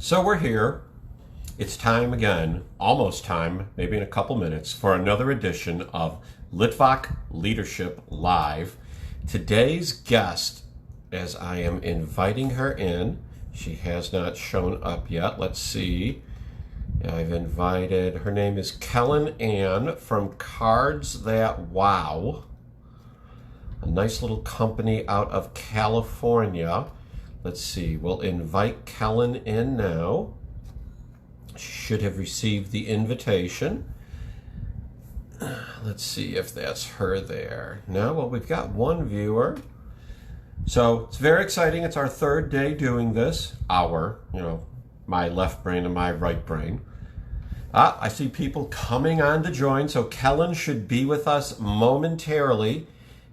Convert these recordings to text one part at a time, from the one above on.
So we're here. It's time again, almost time, maybe in a couple minutes, for another edition of Litvak Leadership Live. Today's guest, as I am inviting her in, she has not shown up yet. Let's see. I've invited, her name is Kellenen Ann from Cards That Wow, a nice little company out of California. Let's see, we'll invite Kellenen in now. Should have received the invitation. Let's see if that's her there. No, well, we've got one viewer. So it's very exciting. It's our third day doing this. My left brain and my right brain. I see people coming on to join. So Kellen should be with us momentarily.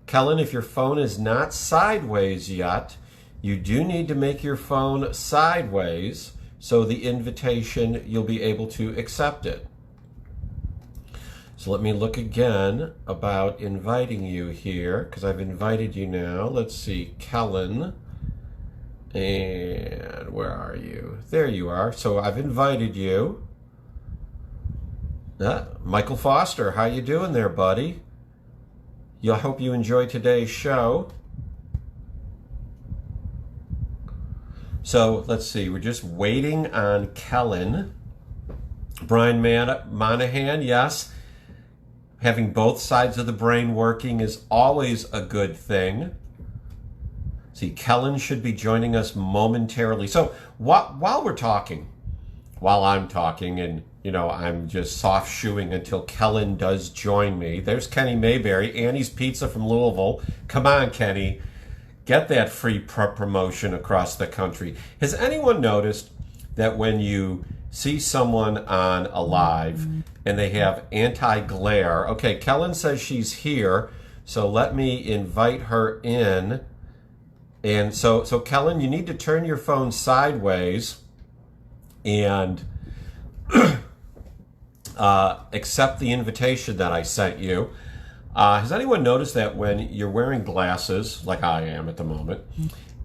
Kellen, if your phone is not sideways yet, you do need to make your phone sideways so the invitation, you'll be able to accept it. So let me look again about inviting you here, because I've invited you now. Let's see, Kellen, and where are you? There you are. So I've invited you. Michael Foster, how you doing there, buddy? I hope you enjoy today's show. So let's see, we're just waiting on Kellen. Brian Monahan, yes. Having both sides of the brain working is always a good thing. See, Kellen should be joining us momentarily. So while I'm talking, and I'm just soft shoeing until Kellen does join me. There's Kenny Mayberry, Annie's Pizza from Louisville. Come on, Kenny. Get that free promotion across the country. Has anyone noticed that when you see someone on a live and they have anti-glare? Okay, Kellen says she's here, so let me invite her in. And so Kellen, you need to turn your phone sideways and accept the invitation that I sent you. Has anyone noticed that when you're wearing glasses, like I am at the moment,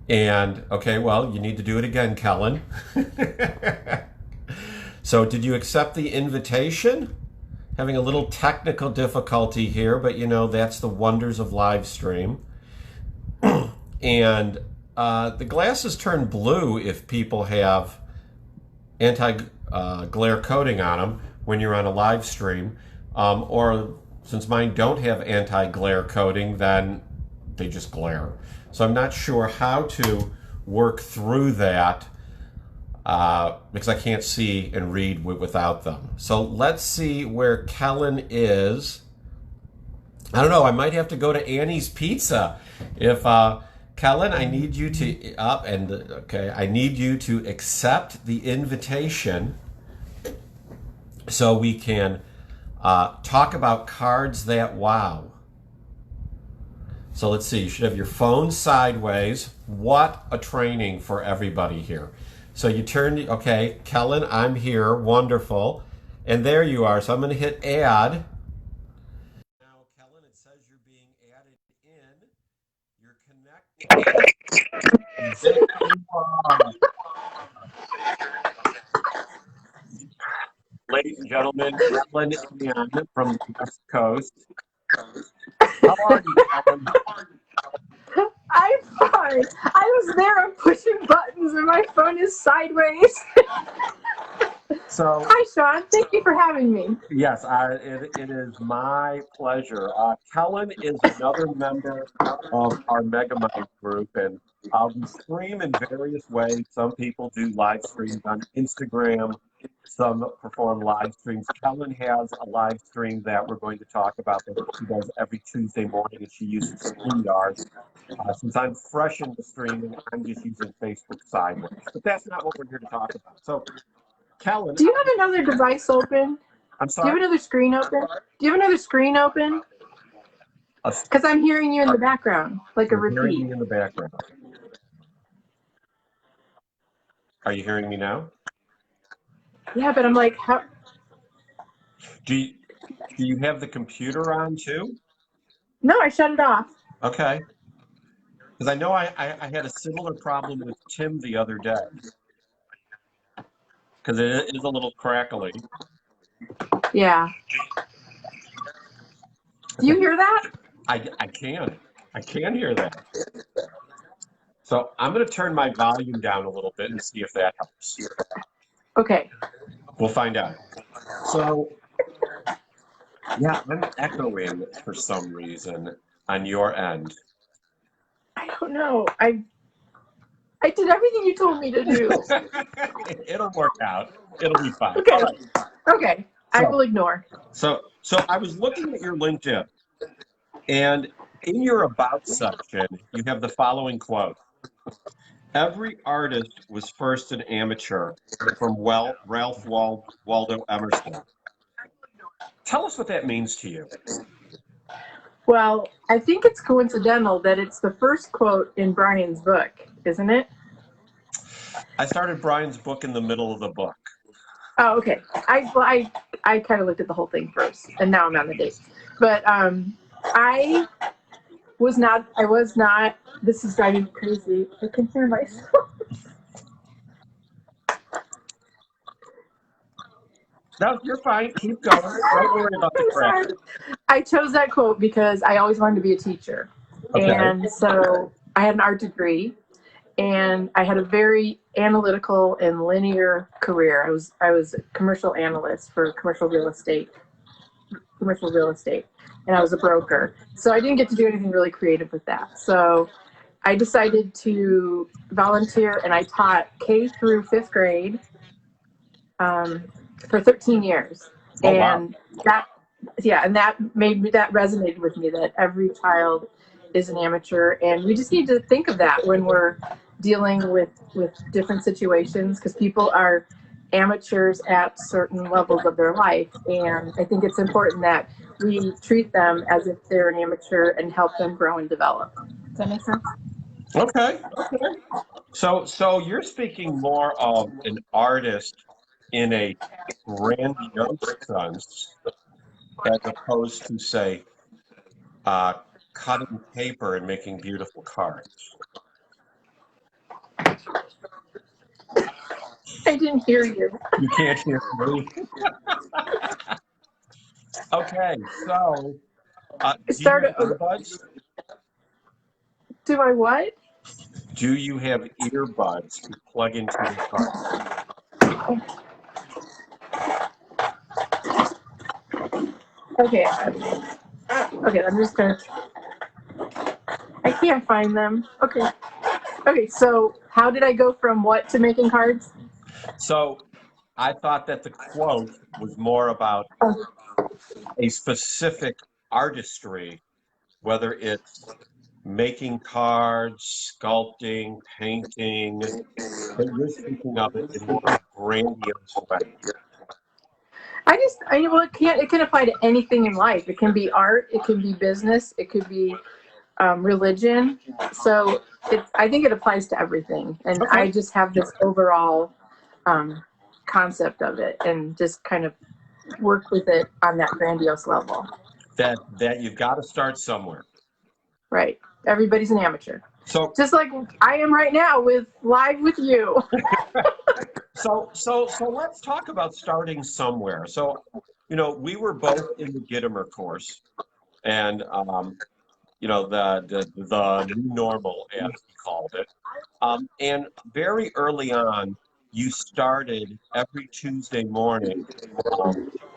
and, okay, well, you need to do it again, Kellen. So did you accept the invitation? Having a little technical difficulty here, but that's the wonders of live stream. And the glasses turn blue if people have anti-glare coating on them when you're on a live stream, or since mine don't have anti-glare coating, then they just glare. So I'm not sure how to work through that because I can't see and read without them. So let's see where Kellen is. I don't know, I might have to go to Annie's Pizza. If Kellen, I need you to I need you to accept the invitation so we can talk about Cards That Wow. So let's see, you should have your phone sideways. What a training for everybody here. So you okay, Kellen, I'm here, wonderful. And there you are, so I'm gonna hit add. Now, Kellen, it says you're being added in. You're connected. Ladies and gentlemen, Kellenen Ann from the West Coast. How are you, Kellen? I'm fine. I was there, I'm pushing buttons, and my phone is sideways. So, hi, Sean. Thank you for having me. Yes, it is my pleasure. Kellen is another member of our Megamind group, and we stream in various ways. Some people do live streams on Instagram. Some perform live streams. Kellen has a live stream that we're going to talk about that she does every Tuesday morning, and she uses StreamYard. Since I'm fresh in the streaming, I'm just using Facebook sideways. But that's not what we're here to talk about. So, Kellen, do you have another device open? I'm sorry? Do you have another screen open? Do you have another screen open? Because I'm hearing you in the background, like a repeat. Hearing me in the background. Are you hearing me now? Yeah, but I'm like, how? Do you have the computer on too? No, I shut it off. Okay. Because I know I had a similar problem with Tim the other day. because it is a little crackly. Yeah. Do you hear that? I can hear that. So I'm going to turn my volume down a little bit and see if that helps. Okay. We'll find out. So, yeah, I'm echoing for some reason on your end. I don't know. I did everything you told me to do. It'll work out. It'll be fine. Okay. All right. Okay. I will ignore. So I was looking at your LinkedIn, and in your About section, you have the following quote. Every artist was first an amateur, from Ralph Waldo Emerson. Tell us what that means to you. Well, I think it's coincidental that it's the first quote in Brian's book, isn't it? I started Brian's book in the middle of the book. Oh, okay. I kind of looked at the whole thing first, and now I'm on the dates. But I was not. This is driving me crazy. I can hear myself. No, you're fine. Keep going. Don't worry about the crack. I chose that quote because I always wanted to be a teacher. Okay. And so I had an art degree, and I had a very analytical and linear career. I was a commercial analyst for commercial real estate, and I was a broker. So I didn't get to do anything really creative with that. So I decided to volunteer, and I taught K through fifth grade for 13 years. Oh, and wow. that resonated with me, that every child is an amateur, and we just need to think of that when we're dealing with different situations, because people are amateurs at certain levels of their life, and I think it's important that we treat them as if they're an amateur and help them grow and develop. Does that make sense? Okay. So you're speaking more of an artist in a grandiose sense, as opposed to, say, cutting paper and making beautiful cards. I didn't hear you. You can't hear me. Okay, so do you have earbuds? Do I what? Do you have earbuds to plug into your car? Okay, I'm just gonna. I can't find them. Okay. So how did I go from what to making cards? So I thought that the quote was more about a specific artistry, whether it's making cards, sculpting, painting, but you're speaking of it in more of a grandiose way. It can apply to anything in life. It can be art, it can be business, it could be religion. So I think it applies to everything. And Okay. I just have this overall concept of it, and just kind of work with it on that grandiose level. That you've got to start somewhere. Right. Everybody's an amateur. So just like I am right now live with you. So let's talk about starting somewhere. So, we were both in the Gittimer course, and the new normal, as we called it. And very early on, you started every Tuesday morning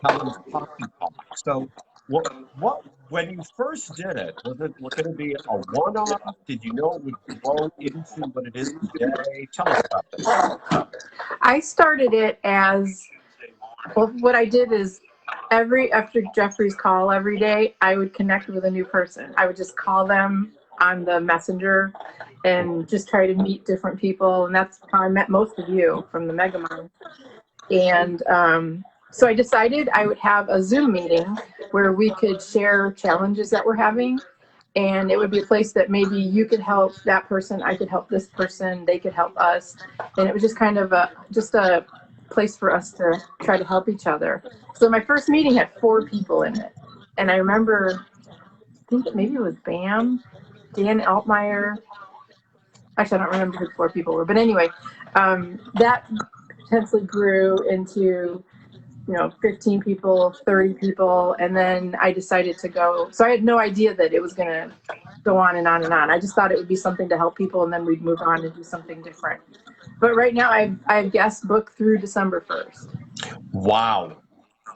Kellen's Coffee Talk. So what when you first did it, was it going to be a one-off? Did you know it would grow into what it is today? Tell us about that. I started it as, well, what I did is after Jeffrey's call every day, I would connect with a new person. I would just call them on the messenger and just try to meet different people. And that's how I met most of you from the Megamon. And so I decided I would have a Zoom meeting where we could share challenges that we're having. And it would be a place that maybe you could help that person, I could help this person, they could help us. And it was just kind of a place for us to try to help each other. So my first meeting had 4 people in it. And I remember, I think maybe it was Bam, Dan Altmeyer. Actually, I don't remember who the 4 people were. But anyway, that potentially grew into, 15 people, 30 people. And then I decided to go. So I had no idea that it was going to go on and on and on. I just thought it would be something to help people, and then we'd move on and do something different. But right now I've guest booked through December 1st. Wow.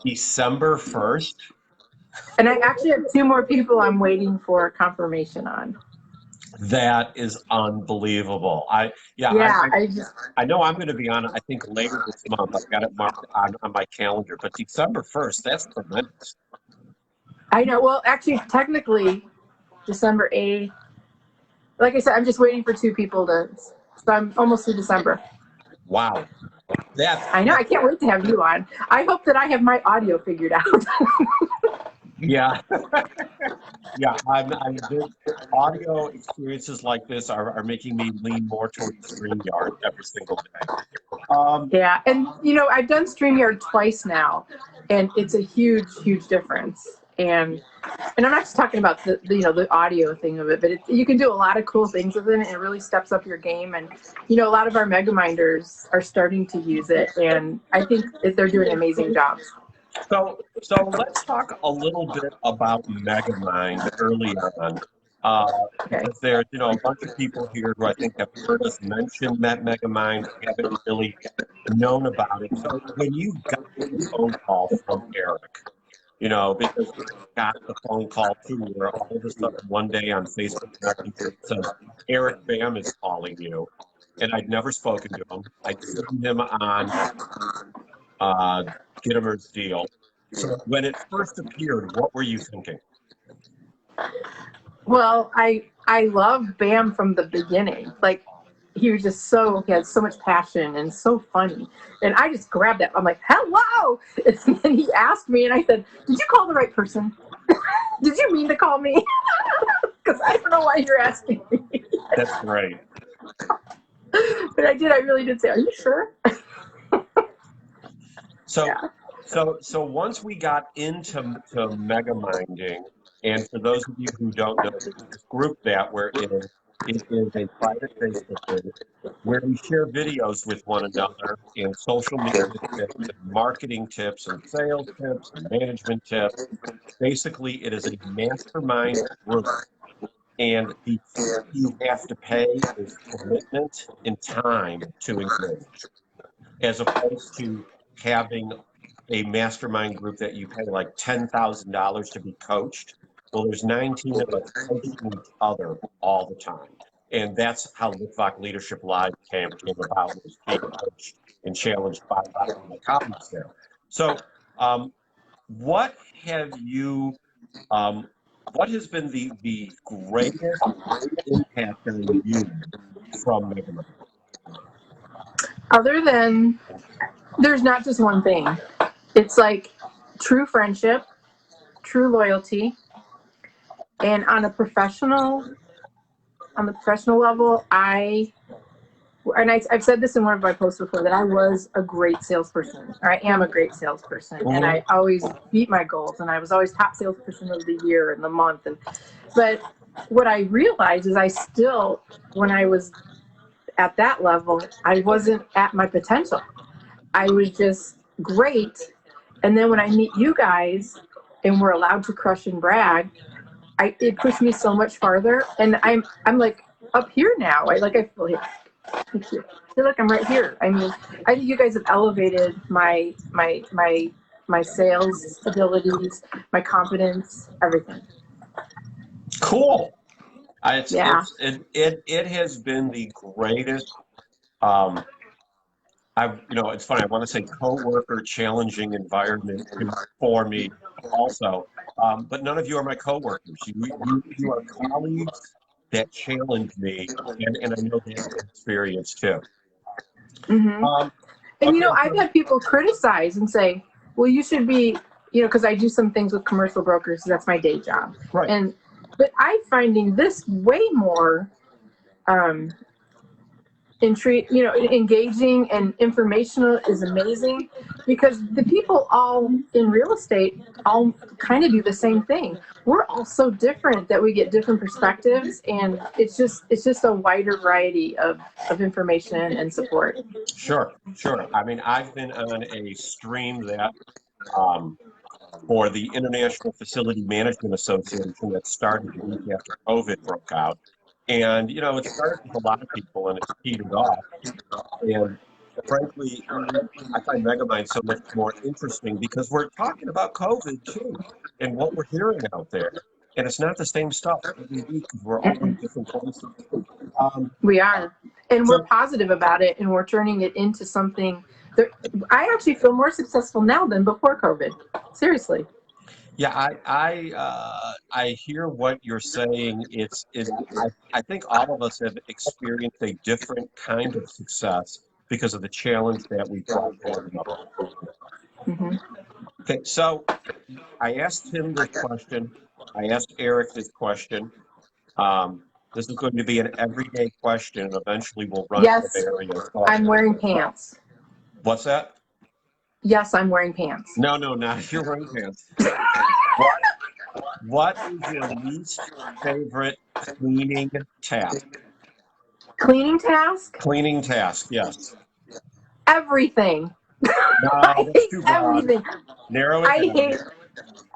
December 1st? And I actually have 2 more people I'm waiting for confirmation on. That is unbelievable. I know I'm going to be on, I think, later this month. I've got it marked on my calendar, but December 1st, that's tremendous. I know. Well, actually, technically, December 8th. Like I said, I'm just waiting for 2 people so I'm almost through December. Wow. I know. I can't wait to have you on. I hope that I have my audio figured out. Yeah. Yeah, audio experiences like this are making me lean more towards StreamYard every single day. Yeah, and I've done StreamYard twice now, and it's a huge, huge difference. And I'm not just talking about the audio thing of it, but you can do a lot of cool things with it, and it really steps up your game. And a lot of our Megaminders are starting to use it, and I think they're doing amazing jobs. So let's talk a little bit about Megamind early on. Because there's a bunch of people here who I think have heard us mention Megamind, haven't really known about it. So when you got the phone call from Eric, because I got the phone call too, where all of a sudden one day on Facebook it says Eric Bam is calling you, and I'd never spoken to him. I'd seen him on Gittimer's Deal. So when it first appeared, what were you thinking? Well, I love Bam from the beginning. Like, he had so much passion and so funny. And I just grabbed it. I'm like, hello! And then he asked me, and I said, did you call the right person? Did you mean to call me? Because I don't know why you're asking me. That's great. But I really did say, are you sure? So once we got into Megaminding, and for those of you who don't know, this group that we're in, it is a private Facebook group where we share videos with one another and social media tips and marketing tips and sales tips and management tips. Basically, it is a mastermind group, and the fee you have to pay is commitment and time to engage, as opposed to having a mastermind group that you pay like $10,000 to be coached. Well, there's 19 of us coaching each other all the time. And that's how Litvak Leadership Live Camp came about, was being coached and challenged by my colleagues there. So what has been the greatest impact on you from Megamind? Other than, there's not just one thing. It's like true friendship, true loyalty, and on the professional level, I've said this in one of my posts before, that I was a great salesperson, or I am a great salesperson, and I always beat my goals, and I was always top salesperson of the year and the month. But what I realized is when I was at that level, I wasn't at my potential. I was just great. And then when I meet you guys and we're allowed to crush and brag, it pushed me so much farther. And I'm like up here now. I feel here. Thank you. I feel like I'm right here. I mean, I think you guys have elevated my sales abilities, my confidence, everything. Cool. It has been the greatest. It's funny. I want to say coworker challenging environment for me also, but none of you are my coworkers. You are colleagues that challenge me, and I know that's an experience too. Mm-hmm. And I've had people criticize and say, "Well, you should be," because I do some things with commercial brokers. So that's my day job, right? But I'm finding this way more engaging and informational is amazing, because the people all in real estate all kind of do the same thing. We're all so different that we get different perspectives, and it's just a wider variety of information and support. Sure. I mean, I've been on a stream that for the International Facility Management Association that started the week after COVID broke out. And, it started with a lot of people and it's petered off. And frankly, I find Megamind so much more interesting because we're talking about COVID too and what we're hearing out there. And it's not the same stuff every week because we're all in different places. We are. And we're positive about it, and we're turning it into something. I actually feel more successful now than before COVID. Seriously. Yeah, I hear what you're saying. I think all of us have experienced a different kind of success because of the challenge that we brought up. Mm-hmm. Okay, so I asked him this question. I asked Eric this question. This is going to be an everyday question, and eventually we'll run Yes, to areas. I'm wearing pants. What's that? Yes, I'm wearing pants. No, not if you're wearing pants. What is your least favorite cleaning task? Cleaning task? Cleaning task, yes. Everything. No, I hate everything. Narrow it down. I hate.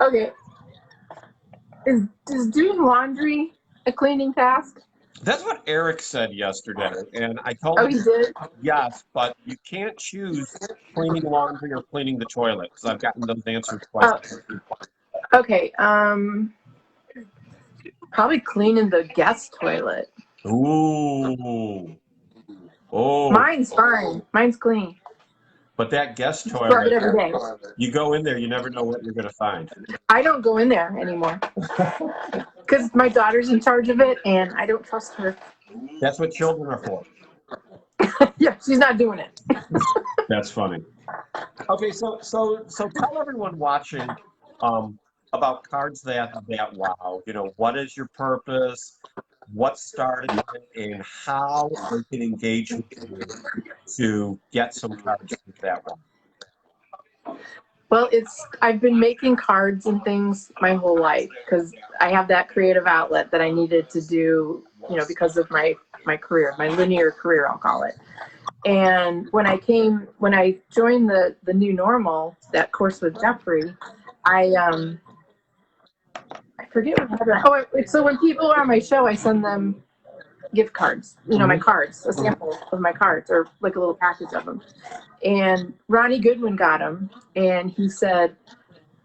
Okay. Is doing laundry a cleaning task? That's what Eric said yesterday, and I told him. Oh, he did? Yes, but you can't choose cleaning laundry or cleaning the toilet because I've gotten those answers twice. Okay. Probably cleaning the guest toilet. Ooh. Oh. Mine's fine. Mine's clean. But that guest toilet, Scrub it every day. You go in there, you never know what you're going to find. I don't go in there anymore because my daughter's in charge of it, and I don't trust her. That's what children are for. Yeah, she's not doing it. That's funny. Okay, so tell everyone watching about Cards That Wow. What is your purpose? What started it, and how they can engage with you to get some cards that wow. Well, I've been making cards and things my whole life because I have that creative outlet that I needed to do, because of my career, my linear career, I'll call it. And when I joined the new normal, that course with Jeffrey, I forget what happened. So when people are on my show, I send them gift cards, my cards, a sample of my cards, or like a little package of them. And Ronnie Goodwin got them, and he said,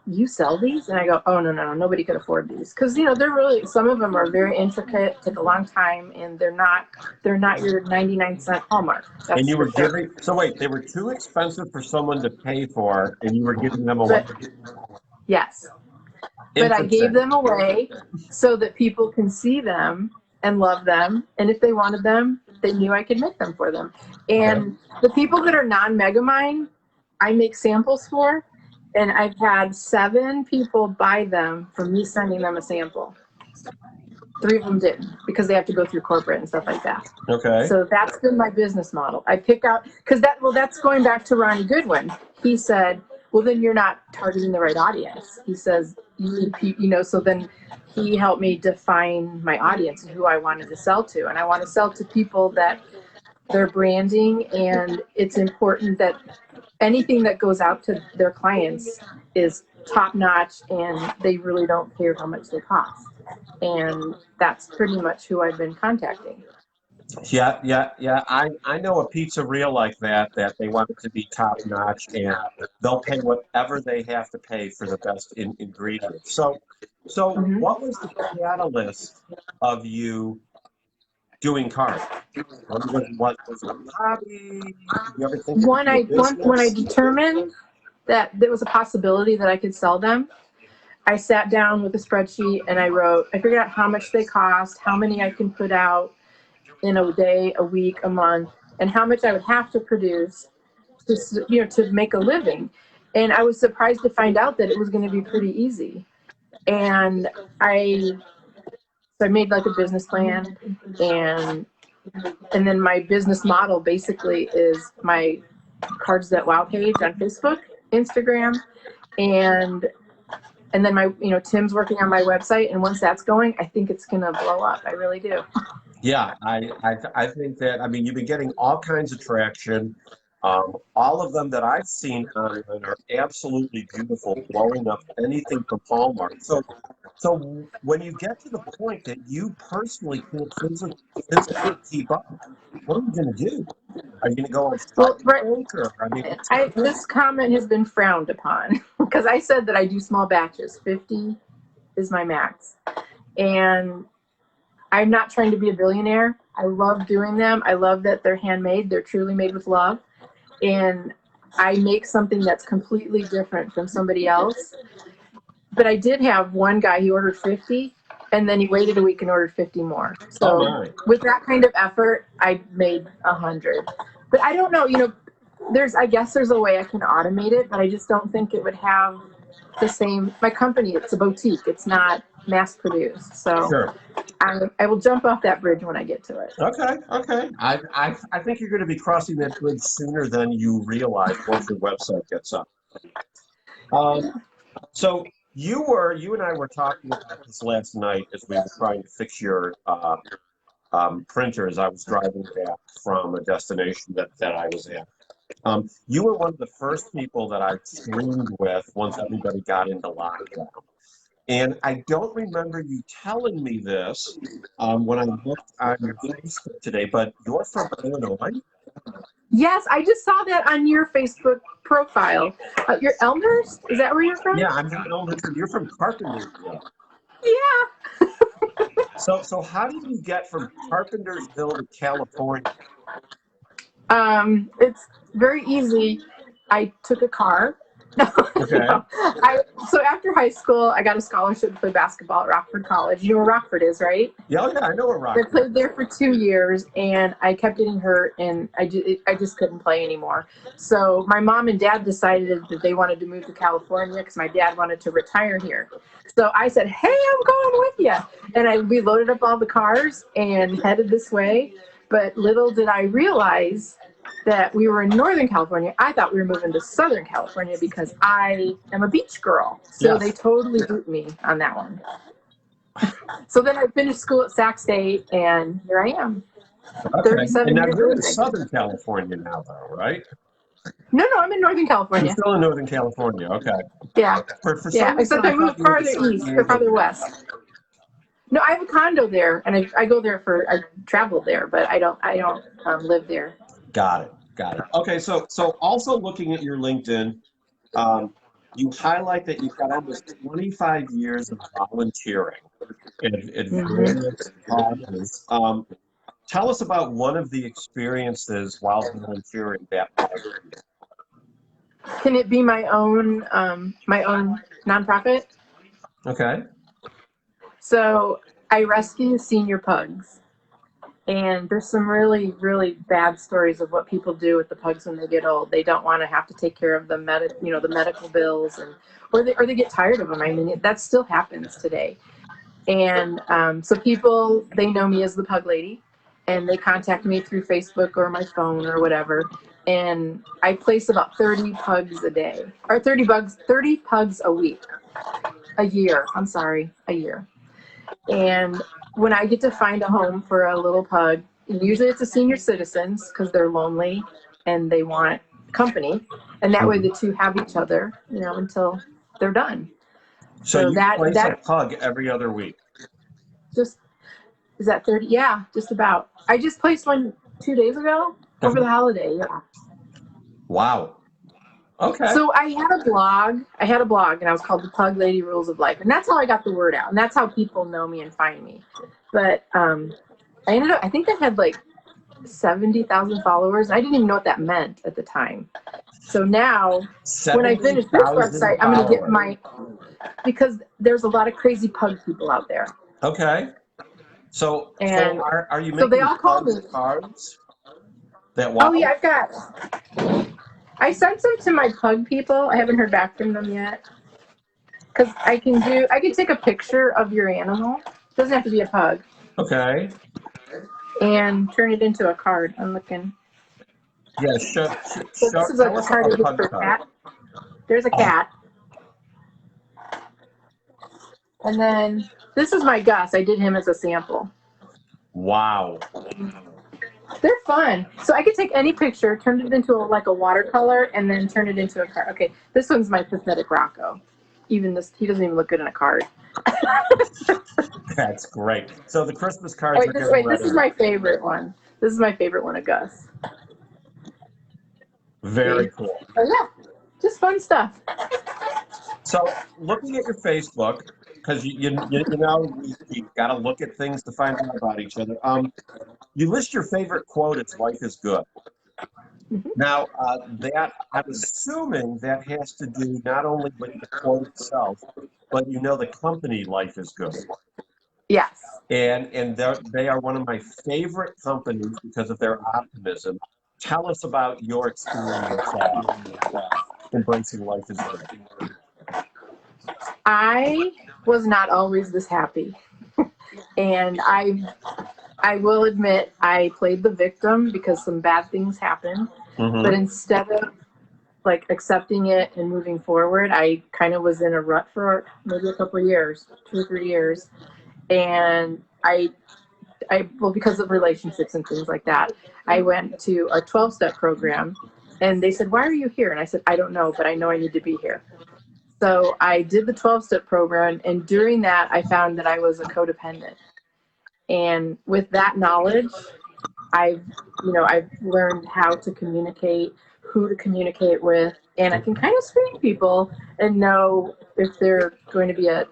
"You sell these?" And I go, "Oh, no, nobody could afford these." Because, they're really, some of them are very intricate, take a long time, and they're not your 99-cent Hallmark. And you were giving, so wait, they were too expensive for someone to pay for, and you were giving them away? Yes. But I gave them away so that people can see them and love them. And if they wanted them, they knew I could make them for them. And the people that are non-Megamind, I make samples for. And I've had 7 people buy them from me sending them a sample. 3 of them didn't because they have to go through corporate and stuff like that. Okay. So that's been my business model. I pick out, because that's going back to Ronnie Goodwin. He said, well, then you're not targeting the right audience. He says, you need people, so then he helped me define my audience and who I wanted to sell to. And I want to sell to people that they're branding, and it's important that anything that goes out to their clients is top notch and they really don't care how much they cost. And that's pretty much who I've been contacting. Yeah. I know a pizzeria like that they want it to be top notch, and they'll pay whatever they have to pay for the best ingredients. So What was the catalyst of you doing cards? What was it a hobby? Did you ever think when I determined that there was a possibility that I could sell them, I sat down with a spreadsheet and I figured out how much they cost, how many I can put out in a day, a week, a month, and how much I would have to produce to make a living. And I was surprised to find out that it was going to be pretty easy. And I made like a business plan, and And then my business model basically is my Cards That Wow page on Facebook, Instagram, and then my, Tim's working on my website. And once that's going, I think it's going to blow up. I really do. Yeah, I think that, I mean, you've been getting all kinds of traction. All of them that I've seen online are absolutely beautiful, blowing up anything from Hallmark. So when you get to the point that you personally can't physically keep up, what are you going to do? Are you going to go on Well, Shark right. Tank, or I mean, what's going on? This comment has been frowned upon because I said that I do small batches. 50 is my max. And I'm not trying to be a billionaire. I love doing them. I love that they're handmade. They're truly made with love. And I make something that's completely different from somebody else. But I did have one guy, he ordered 50, and then he waited a week and ordered 50 more. Oh So my. with that kind of effort, I made 100. But I don't know, I guess there's a way I can automate it, but I just don't think it would have the same. My company, it's a boutique. It's not mass produced. So Sure. I will jump off that bridge when I get to it. Okay, okay. I think you're going to be crossing that bridge sooner than you realize once your website gets up. So you and I were talking about this last night as we were trying to fix your printer as I was driving back from a destination that I was at. You were one of the first people that I streamed with once everybody got into lockdown. And I don't remember you telling me this when I looked on your Facebook today, but you're from Illinois? Yes, I just saw that on your Facebook profile. You're Elmhurst? Is that where you're from? Yeah, I'm from Elmhurst, and you're from Carpentersville. Yeah. So how did you get from Carpentersville to California? It's very easy. I took a car. Okay. So after high school, I got a scholarship to play basketball at Rockford College. You know where Rockford is, right? Yeah, I know where I Rockford. played there for 2 years, and I kept getting hurt, and I just couldn't play anymore. So my mom and dad decided that they wanted to move to California because my dad wanted to retire here. So I said, "Hey, I'm going with you," and we loaded up all the cars and headed this way. But little did I realize that we were in Northern California. I thought we were moving to Southern California because I am a beach girl. So Yes. they totally duped me on that one. So then I finished school at Sac State, and here I am. Okay. 37 And now years you're in later. Southern California now, though, right? No, I'm in Northern You're California. still in Northern California. Okay. Yeah. For some Yeah. reason, Except I I thought moved you were farther the San east or Diego. farther west. No, I have a condo there, and I go there I traveled there, but I don't live there. Got it. Okay, so also looking at your LinkedIn, you highlight that you've got almost 25 years of volunteering at Mm-hmm. various causes. Tell us about one of the experiences while volunteering that was. Can it be my own nonprofit? Okay. So I rescue senior pugs. And there's some really, really bad stories of what people do with the pugs when they get old. They don't want to have to take care of the the medical bills, or they get tired of them. I mean, that still happens today. And so people, they know me as the pug lady, and they contact me through Facebook or my phone or whatever. And I place about 30 pugs a day, or 30 pugs a week, a year. I'm sorry, a year. And when I get to find a home for a little pug, usually it's a senior citizens because they're lonely and they want company. And that way the two have each other, until they're done. So So you place a that pug every other week. just, is that 30? Yeah, just about. I just placed one 2 days ago over the holiday. Yeah. Wow. Okay. So I had a blog, and I was called the Pug Lady Rules of Life. And that's how I got the word out. And that's how people know me and find me. But I think I had like 70,000 followers. I didn't even know what that meant at the time. So now, when I finish this website, I'm going to get because there's a lot of crazy pug people out there. Okay. So are you making so they all call me cards? Oh yeah, I sent some to my pug people. I haven't heard back from them yet. Because I can take a picture of your animal. It doesn't have to be a pug. Okay. and turn it into a card. I'm looking. Yeah, So this is like a card I did for a cat. There's a cat. And then this is my Gus. I did him as a sample. Wow. They're fun. So I could take any picture, turn it into like a watercolor, and then turn it into a card. Okay, this one's my pathetic Rocco. Even this, he doesn't even look good in a card. That's great. So the Christmas cards are Wait, this is my favorite one. This is my favorite one of Gus. Very cool. Oh yeah, just fun stuff. So looking at your Facebook, because you know you got to look at things to find out about each other. You list your favorite quote as "Life is good." Mm-hmm. Now that I'm assuming that has to do not only with the quote itself, but the company Life is Good. Yes. And they are one of my favorite companies because of their optimism. Tell us about your experience embracing Life is Good. I was not always this happy. And I will admit I played the victim because some bad things happened. Mm-hmm. But instead of like accepting it and moving forward, I kind of was in a rut for maybe a couple of years, 2 or 3 years. And well, because of relationships and things like that, I went to a 12-step program, and they said, "Why are you here?" And I said, "I don't know, but I know I need to be here." So I did the 12-step program, and during that, I found that I was a codependent. And with that knowledge, I've learned how to communicate, who to communicate with, and I can kind of screen people and know if they're going to be a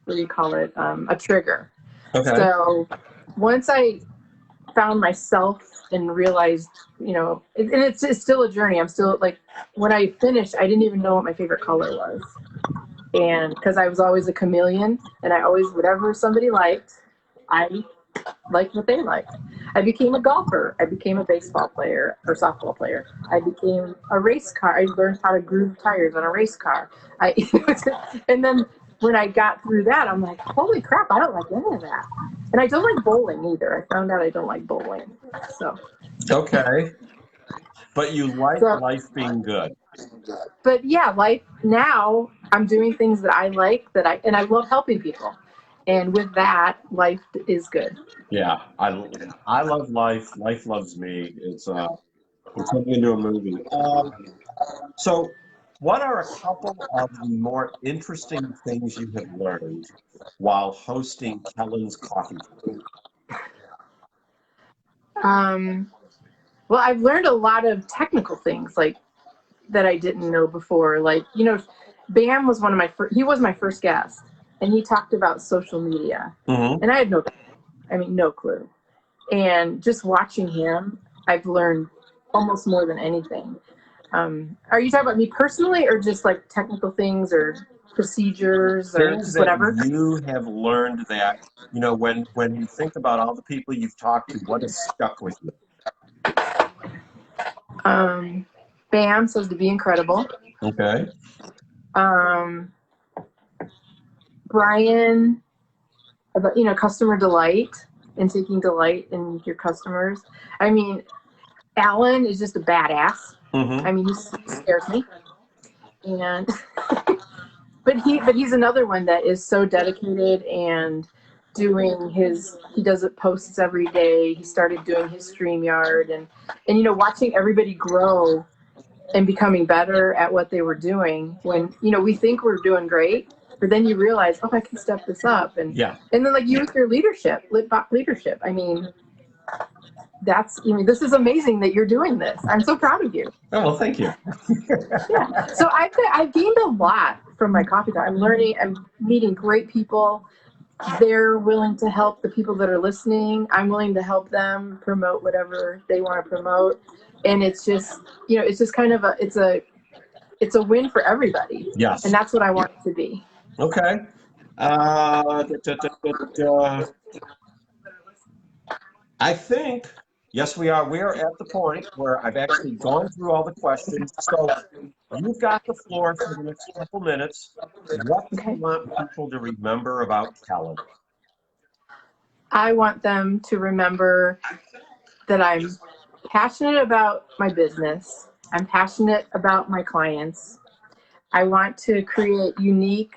what do you call it, a trigger. Okay. So once I found myself and realized, and it's still a journey. I'm still like, when I finished, I didn't even know what my favorite color was. And because I was always a chameleon, and I always, whatever somebody liked, I liked what they liked. I became a golfer. I became a baseball player or softball player. I became a race car. I learned how to groove tires on a race car. And then when I got through that, I'm like, holy crap, I don't like any of that. And I don't like bowling either. I found out I don't like bowling. So. Okay. But you like life being good. But yeah, life now, I'm doing things that I like, and I love helping people. And with that, life is good. Yeah, I love life. Life loves me. It's turning into a movie. So, what are a couple of the more interesting things you have learned while hosting Kellen's Coffee? Well, I've learned a lot of technical things like that I didn't know before. Like, Bam was he was my first guest, and he talked about social media. Mm-hmm. And I had no clue. And just watching him, I've learned almost more than anything. Are you talking about me personally, or just like technical things or procedures or things just whatever? That you have learned that, when you think about all the people you've talked to, what has stuck with you? Bam says to be incredible. Okay. Brian, about, customer delight and taking delight in your customers. I mean, Alan is just a badass. Mm-hmm. I mean, he scares me. And but he's another one that is so dedicated and he does it posts every day. He started doing his StreamYard and watching everybody grow and becoming better at what they were doing when, we think we're doing great, but then you realize, I can step this up. And then like you with your leadership, Litvak Leadership. I mean, this is amazing that you're doing this. I'm so proud of you. Oh, well, thank you. Yeah. So I've gained a lot from my coffee talk. I'm learning, I'm meeting great people. They're willing to help the people that are listening. I'm willing to help them promote whatever they want to promote. And it's just, it's just kind of it's a win for everybody. Yes. And that's what I want it to be. Okay. I think, yes, we are. We are at the point where I've actually gone through all the questions. So you've got the floor for the next couple minutes. What do you want people to remember about Kellen? I want them to remember that I'm passionate about my business. I'm passionate about my clients. I want to create unique,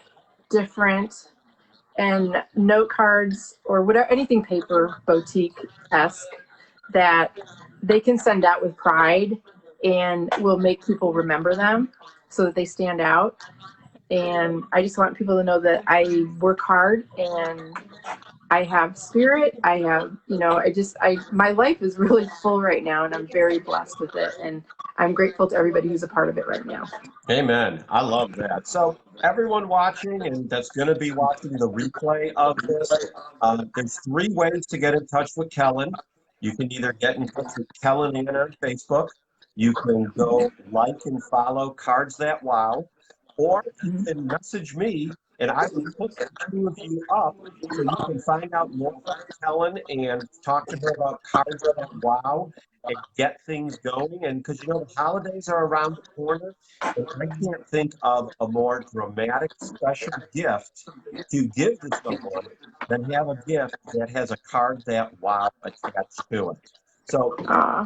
different, and note cards or whatever, anything paper, boutique-esque, that they can send out with pride and will make people remember them so that they stand out. And I just want people to know that I work hard and I have spirit. I have, my life is really full right now and I'm very blessed with it. And I'm grateful to everybody who's a part of it right now. Amen. I love that. So, everyone watching and that's going to be watching the replay of this, there's three ways to get in touch with Kellen. You can either get in touch with Kellenen Ann on Facebook. You can go like and follow Cards That Wow, or you can message me and I will put the two of you up so you can find out more about Kellen and talk to her about Cards That Wow and get things going. And because the holidays are around the corner, and I can't think of a more dramatic special gift to give to someone than have a gift that has a card that wow attached to it. So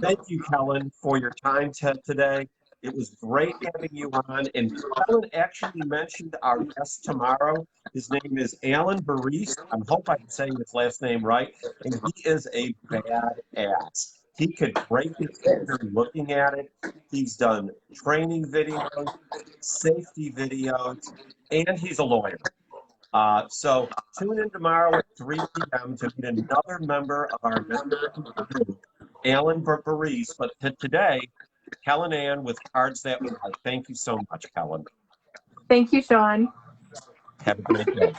thank you, Kellen, for your time today. It was great having you on. And Kellen actually mentioned our guest tomorrow. His name is Alan Baris. I hope I'm saying his last name right. And he is a badass. He could break his finger looking at it. He's done training videos, safety videos, and he's a lawyer. So tune in tomorrow at 3 p.m. to meet another member of our membership group, Alan Baris. But today, Kellenen Ann with Cards That Wow. Thank you so much, Kellen. Thank you, Sean. Have a great day.